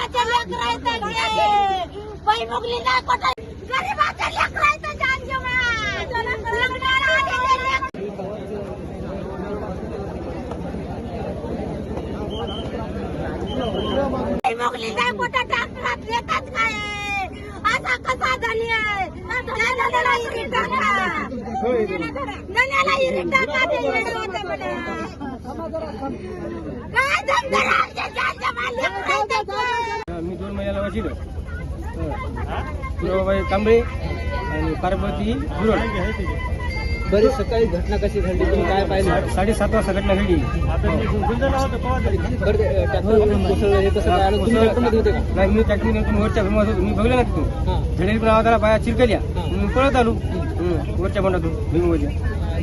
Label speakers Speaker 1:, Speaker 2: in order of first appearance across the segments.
Speaker 1: गरीबाच्या लेकरायचं बाई मुगली नाही कोटा गरीबाच्या लेकरायचं मुगली नाही कोटा टाकतात येतात काय असा कसा झाली आहे नण्याला इरी टाका नण्याला इरी टाका ते येडे होते म्हणे काय धंदा ज्यांच्या मालिक
Speaker 2: मी 2 महिन्याला वाचिलं सुराबाई कांबळे आणि पार्वती गुरड.
Speaker 3: बरी सकाळी घटना कशी घडली तुम्ही काय पाहिलं?
Speaker 2: 7:30 वाजता घटना घडली.
Speaker 3: हे कसं कळालं? तुम्ही ट्रॅक्टरमध्ये होते का?
Speaker 2: नाही, मी ट्रॅक्टर वरच्या भीमात होतो. मी बघलं ना तिथून झडेल पण आवाजाला बाया चिरकल्या. मी पळत आलो वरच्या बंडातून भीममध्ये.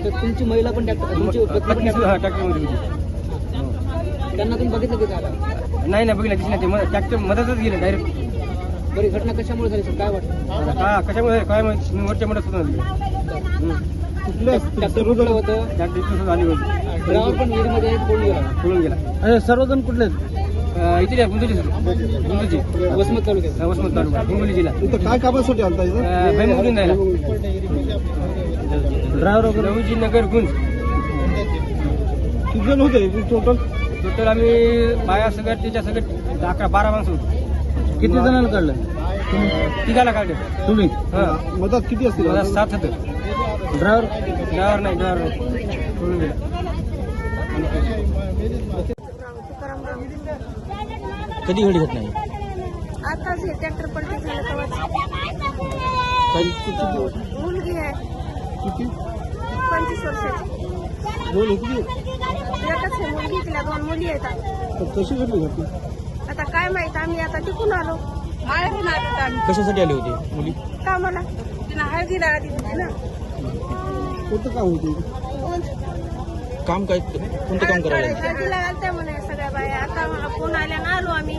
Speaker 3: तर तुमची महिला पण ट्रॅक्टर तुमची पत्नी
Speaker 2: ट्रॅक्टरमध्ये होती.
Speaker 3: त्यांना तुम्ही बघितलं की काय?
Speaker 2: नाही बघितलं दिसलं ते ट्रॅक्टर मधातच गेलं डायरेक्ट.
Speaker 3: बरी घटना कशामुळे झाली सर काय वाटतं?
Speaker 2: कशामुळे काय माहिती मी वरच्या बंडात होतो.
Speaker 3: ट्रॅक्टर कुठलं होतं?
Speaker 2: ट्रॅक्टर इथून आली होती.
Speaker 3: ड्रायव्हर पण विहिरीमध्ये
Speaker 2: पळून गेला.
Speaker 3: सर्वजण कुठले?
Speaker 2: इथे गुंदुजी
Speaker 3: वसमत तालुक्यात.
Speaker 2: वसमत तालुका हिंगोली जिल्हा.
Speaker 3: काय कामासाठी आणता
Speaker 2: भैमुगलीन जायला
Speaker 3: ड्रायव्हर वगैरे
Speaker 2: रघुजी नगर गुंज.
Speaker 3: किती जण होते टोटल?
Speaker 2: टोटल आम्ही बाया सगळ्यात त्याच्या सगळ्यात 11-12 माणसं होतो.
Speaker 3: किती जणांना काढलं?
Speaker 2: तिघाला काढले
Speaker 3: तुम्ही
Speaker 2: हां.
Speaker 3: मदत किती असतील?
Speaker 2: 7 होतं.
Speaker 3: ड्रायव्हर
Speaker 2: नाही पळून गेला.
Speaker 3: कधी घडी घटना आहे?
Speaker 1: आताच हे ट्रॅक्टर पलटी झालं तेव्हा मुलगी आहे
Speaker 3: किती?
Speaker 1: 25 वर्षाची.
Speaker 3: दोन किती?
Speaker 1: एकच आहे मुलगी, तिला 2 मुली आहेत.
Speaker 3: कशी घडली घटना?
Speaker 1: आता काय माहित, आम्ही आता टिकून आलो. माळ्याहून आलो आम्ही
Speaker 3: कशासाठी आले होते मुली?
Speaker 1: कामाला. तिला हळदीला आधी होती ना.
Speaker 3: कोणतं काम होते? काम काय कोणतं काम करायला?
Speaker 1: हळदीला आलत्या म्हणे सगळ्या बाया. आता मला फोन आल्या ना आलो आम्ही.